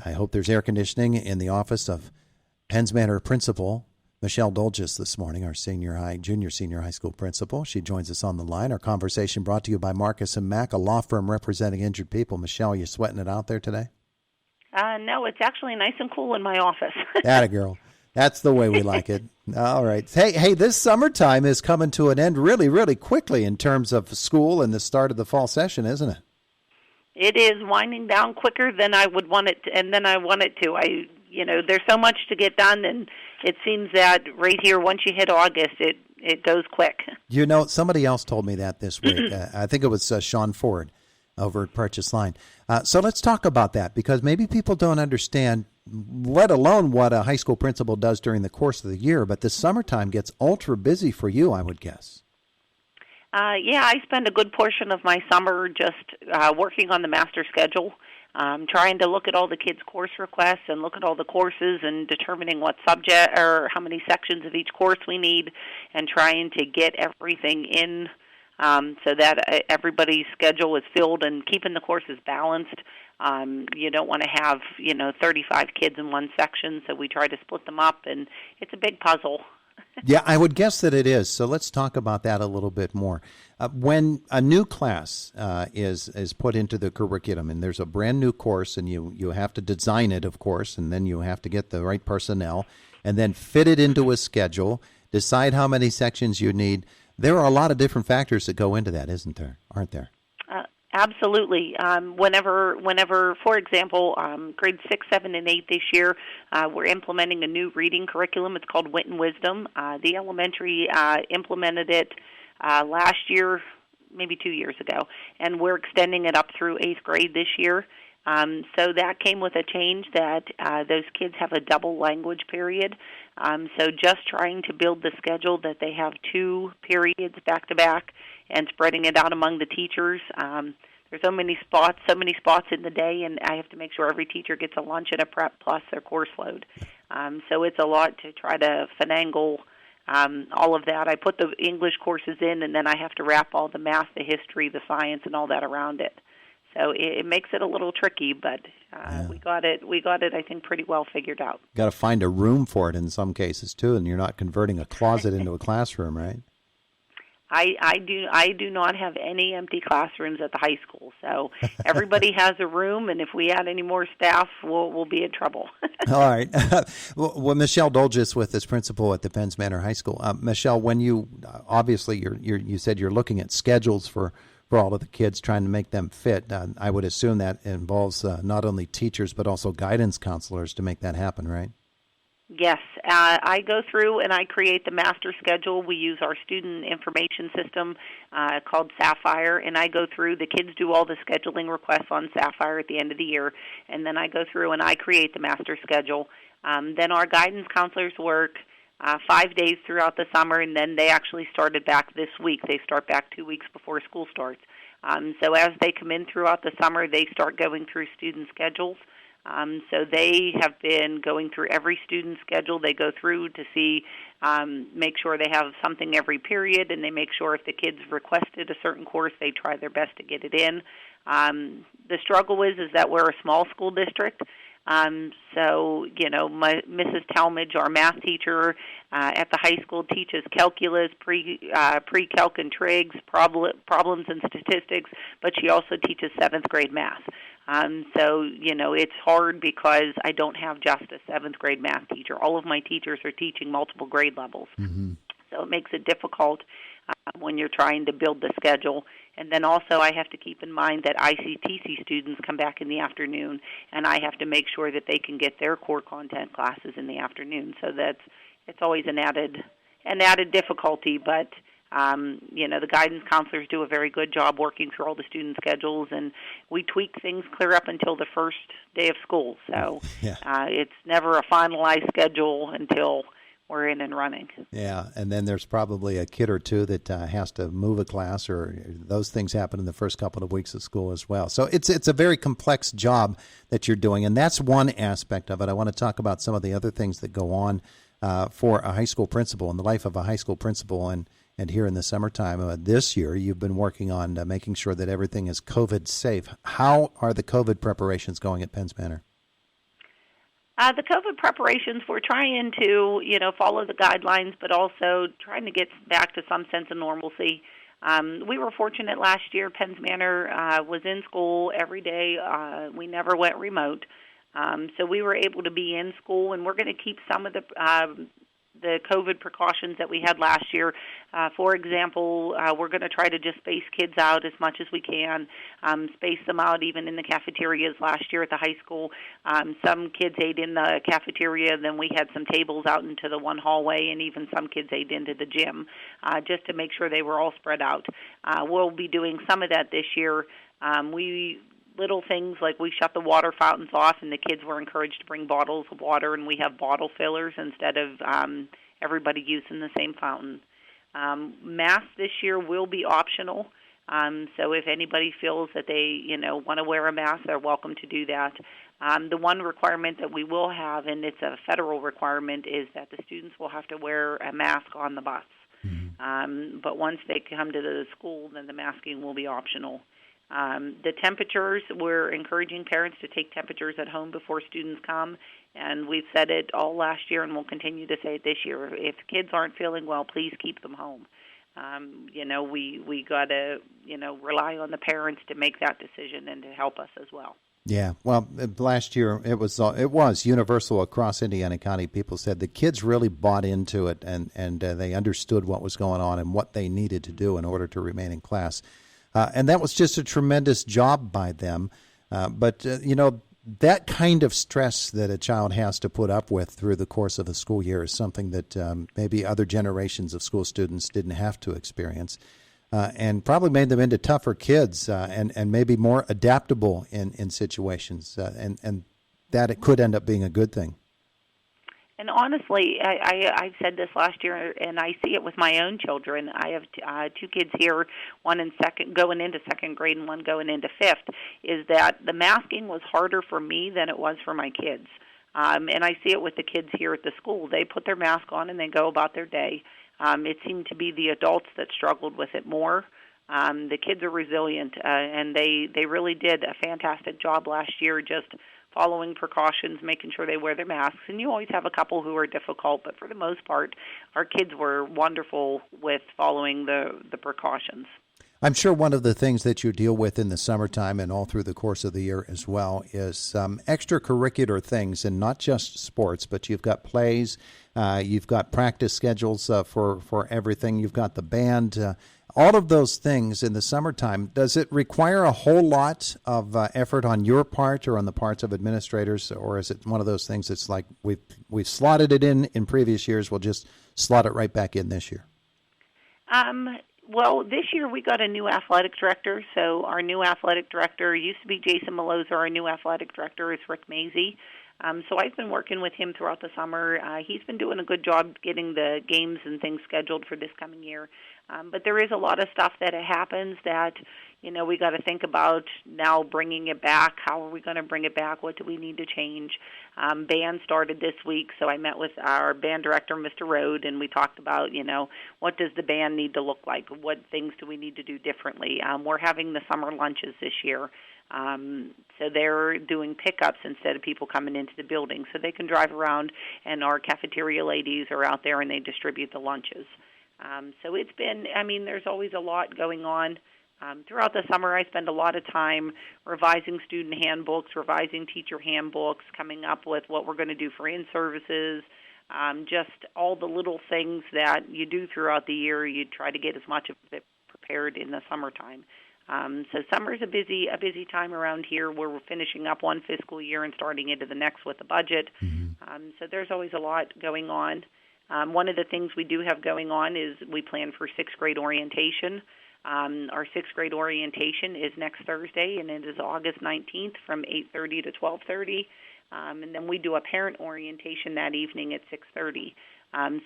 I hope there's air conditioning in the office of Penns Manor Principal Michelle Dolges this morning, our junior senior high school principal. She joins us on the line. Our conversation brought to you by Marcus & Mack, a law firm representing injured people. Michelle, you sweating it out there today? No, it's actually nice and cool in my office. Atta girl. That's the way we like it. All right. Hey, this summertime is coming to an end really, really quickly in terms of school and the start of the fall session, isn't it? It is winding down quicker than I would want it to, and then I want it to. There's so much to get done, and it seems that right here, once you hit August, it goes quick. Somebody else told me that this week. I think it was Sean Ford over at Purchase Line. So let's talk about that, because maybe people don't understand, let alone what a high school principal does during the course of the year, but the summertime gets ultra busy for you, I would guess. I spend a good portion of my summer just working on the master schedule, trying to look at all the kids' course requests and look at all the courses and determining what subject or how many sections of each course we need, and trying to get everything in so that everybody's schedule is filled and keeping the courses balanced. You don't want to have 35 kids in one section, so we try to split them up, and it's a big puzzle. Yeah, I would guess that it is. So let's talk about that a little bit more. When a new class is put into the curriculum, and there's a brand new course, and you have to design it, of course, and then you have to get the right personnel, and then fit it into a schedule, decide how many sections you need. There are a lot of different factors that go into that, aren't there? Absolutely. Whenever, for example, grades 6, 7, and 8 this year, we're implementing a new reading curriculum. It's called Wit and Wisdom. The elementary implemented it last year, maybe 2 years ago, and we're extending it up through 8th grade this year. So that came with a change that those kids have a double language period. So just trying to build the schedule that they have 2 periods back-to-back and spreading it out among the teachers. There's so many spots in the day, and I have to make sure every teacher gets a lunch and a prep plus their course load. So it's a lot to try to finagle all of that. I put the English courses in, and then I have to wrap all the math, the history, the science, and all that around it. So it makes it a little tricky, but we got it, I think, pretty well figured out. Got to find a room for it in some cases, too, and you're not converting a closet into a classroom, right? I do not have any empty classrooms at the high school, so everybody has a room, and if we add any more staff, we'll be in trouble. All right. Well, Michelle Dolges with this principal at the Penns Manor High School. Michelle, when you obviously you said you're looking at schedules for all of the kids, trying to make them fit. I would assume that involves not only teachers but also guidance counselors to make that happen, right? Yes, I go through and I create the master schedule. We use our student information system called Sapphire, and I go through. The kids do all the scheduling requests on Sapphire at the end of the year, and then I go through and I create the master schedule. Then our guidance counselors work 5 days throughout the summer, and then they actually started back this week. They start back 2 weeks before school starts. So as they come in throughout the summer, they start going through student schedules. So they have been going through every student schedule. They go through to see, make sure they have something every period, and they make sure if the kids requested a certain course, they try their best to get it in. The struggle is that we're a small school district. So, Mrs. Talmadge, our math teacher at the high school, teaches calculus, pre-calc and trigs, problems and statistics, but she also teaches 7th grade math. So, it's hard because I don't have just a 7th grade math teacher. All of my teachers are teaching multiple grade levels. Mm-hmm. So it makes it difficult when you're trying to build the schedule. And then also I have to keep in mind that ICTC students come back in the afternoon, and I have to make sure that they can get their core content classes in the afternoon. So it's always an added difficulty, but the guidance counselors do a very good job working through all the student schedules, and we tweak things clear up until the first day of school. So it's never a finalized schedule until we're in and running. Yeah, and then there's probably a kid or two that has to move a class, or those things happen in the first couple of weeks of school as well. So it's a very complex job that you're doing, and that's one aspect of it. I want to talk about some of the other things that go on for a high school principal, in the life of a high school principal, and here in the summertime. This year, you've been working on making sure that everything is COVID safe. How are the COVID preparations going at Penns Manor? The COVID preparations, we're trying to, follow the guidelines, but also trying to get back to some sense of normalcy. We were fortunate last year. Penns Manor was in school every day. We never went remote. So we were able to be in school, and we're going to keep some of the COVID precautions that we had last year. For example, we're going to try to just space kids out as much as we can, space them out even in the cafeterias last year at the high school. Some kids ate in the cafeteria, then we had some tables out into the one hallway, and even some kids ate into the gym, just to make sure they were all spread out. We'll be doing some of that this year. Little things like we shut the water fountains off, and the kids were encouraged to bring bottles of water, and we have bottle fillers instead of everybody using the same fountain. Masks this year will be optional, so if anybody feels that they want to wear a mask, they're welcome to do that. The one requirement that we will have, and it's a federal requirement, is that the students will have to wear a mask on the bus. Mm-hmm. But once they come to the school, then the masking will be optional. The temperatures, we're encouraging parents to take temperatures at home before students come, and we've said it all last year and we'll continue to say it this year. If kids aren't feeling well, please keep them home. We got to, rely on the parents to make that decision and to help us as well. Yeah, well, last year it was universal across Indiana County. People said the kids really bought into it and they understood what was going on and what they needed to do in order to remain in class. And that was just a tremendous job by them. But that kind of stress that a child has to put up with through the course of a school year is something that maybe other generations of school students didn't have to experience, and probably made them into tougher kids and maybe more adaptable in situations, and that it could end up being a good thing. And honestly, I've said this last year, and I see it with my own children. I have two kids here, one going into second grade and one going into fifth, is that the masking was harder for me than it was for my kids. And I see it with the kids here at the school. They put their mask on and they go about their day. It seemed to be the adults that struggled with it more. The kids are resilient, and they really did a fantastic job last year just following precautions, making sure they wear their masks. And you always have a couple who are difficult, but for the most part, our kids were wonderful with following the precautions. I'm sure one of the things that you deal with in the summertime and all through the course of the year as well is extracurricular things, and not just sports, but you've got plays, you've got practice schedules for everything, you've got the band, all of those things in the summertime. Does it require a whole lot of effort on your part or on the parts of administrators, or is it one of those things that's like we've slotted it in previous years, we'll just slot it right back in this year? Well, this year we got a new athletic director. So our new athletic director used to be Jason Meloza. Our new athletic director is Rick Mazie. So I've been working with him throughout the summer. He's been doing a good job getting the games and things scheduled for this coming year. But there is a lot of stuff that happens that, we got to think about now bringing it back. How are we going to bring it back? What do we need to change? Band started this week, so I met with our band director, Mr. Rode, and we talked about, what does the band need to look like? What things do we need to do differently? We're having the summer lunches this year. So they're doing pickups instead of people coming into the building, so they can drive around, and our cafeteria ladies are out there and they distribute the lunches. So it's been, there's always a lot going on. Throughout the summer, I spend a lot of time revising student handbooks, revising teacher handbooks, coming up with what we're going to do for in-services, just all the little things that you do throughout the year. You try to get as much of it prepared in the summertime. So summer is a busy time around here. We're finishing up one fiscal year and starting into the next with the budget. Mm-hmm. So there's always a lot going on. One of the things we do have going on is we plan for sixth grade orientation. Our sixth grade orientation is next Thursday, and it is August 19th from 8:30 to 12:30. And then we do a parent orientation that evening at 6:30.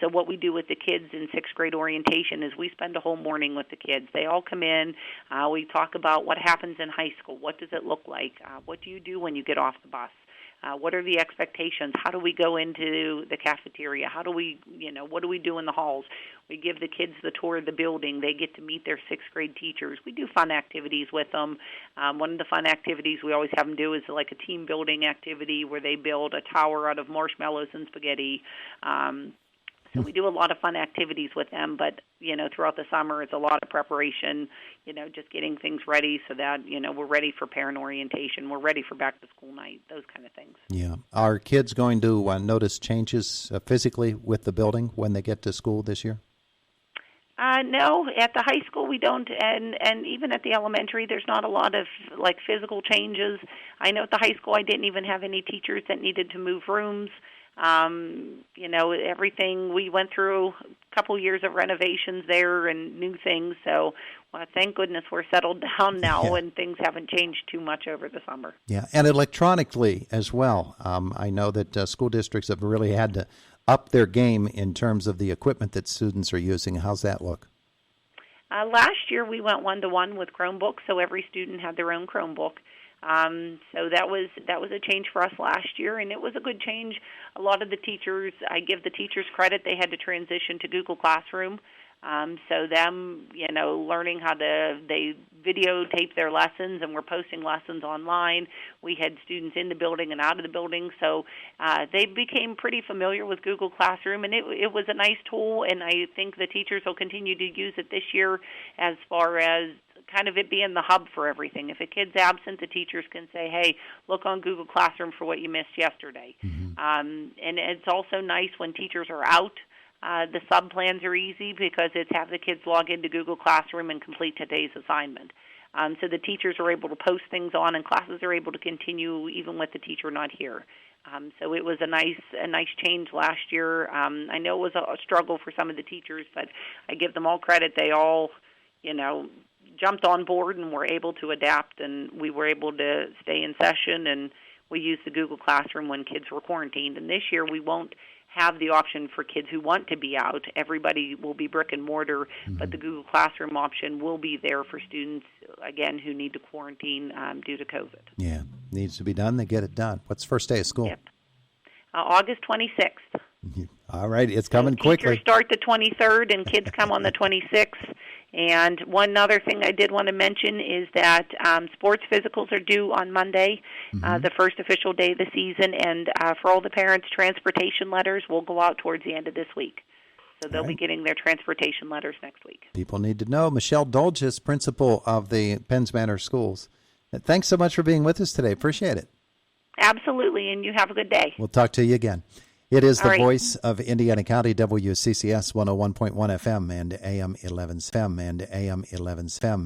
So what we do with the kids in sixth grade orientation is we spend a whole morning with the kids. They all come in. We talk about what happens in high school. What does it look like? What do you do when you get off the bus? What are the expectations? How do we go into the cafeteria? How do we, what do we do in the halls? We give the kids the tour of the building. They get to meet their sixth grade teachers. We do fun activities with them. One of the fun activities we always have them do is like a team building activity where they build a tower out of marshmallows and spaghetti. So we do a lot of fun activities with them, but, throughout the summer it's a lot of preparation, just getting things ready so that, we're ready for parent orientation, we're ready for back-to-school night, those kind of things. Yeah. Are kids going to notice changes physically with the building when they get to school this year? No, at the high school we don't, and even at the elementary there's not a lot of, physical changes. I know at the high school I didn't even have any teachers that needed to move rooms. Everything, we went through a couple years of renovations there and new things, so thank goodness we're settled down now and things haven't changed too much over the summer. Yeah, and electronically as well. I know that school districts have really had to up their game in terms of the equipment that students are using. How's that look? Last year we went one-to-one with Chromebooks, so every student had their own Chromebook. So that was a change for us last year, and it was a good change. A lot of the teachers, I give the teachers credit, they had to transition to Google Classroom. So them, learning how they videotape their lessons, and we're posting lessons online. We had students in the building and out of the building, so they became pretty familiar with Google Classroom, and it was a nice tool, and I think the teachers will continue to use it this year as far as kind of it being the hub for everything. If a kid's absent, the teachers can say, hey, look on Google Classroom for what you missed yesterday. Mm-hmm. And it's also nice when teachers are out. The sub-plans are easy because it's have the kids log into Google Classroom and complete today's assignment. So the teachers are able to post things on, and classes are able to continue even with the teacher not here. So it was a nice change last year. I know it was a struggle for some of the teachers, but I give them all credit. They all, jumped on board and were able to adapt, and we were able to stay in session, and we used the Google Classroom when kids were quarantined. And this year we won't have the option for kids who want to be out. Everybody will be brick and mortar, but the Google Classroom option will be there for students, again, who need to quarantine due to COVID. Yeah, needs to be done. They get it done. What's the first day of school? Yep. August 26th. All right, it's coming quickly. Teachers start the 23rd, and kids come on the 26th. And one other thing I did want to mention is that sports physicals are due on Monday, the first official day of the season. And for all the parents, transportation letters will go out towards the end of this week. So they'll be getting their transportation letters next week. People need to know. Michelle Dolges, principal of the Penns Manor Schools. Thanks so much for being with us today. Appreciate it. Absolutely, and you have a good day. We'll talk to you again. It is the voice of Indiana County, WCCS 101.1 FM and AM 11's FM and AM 11's FM.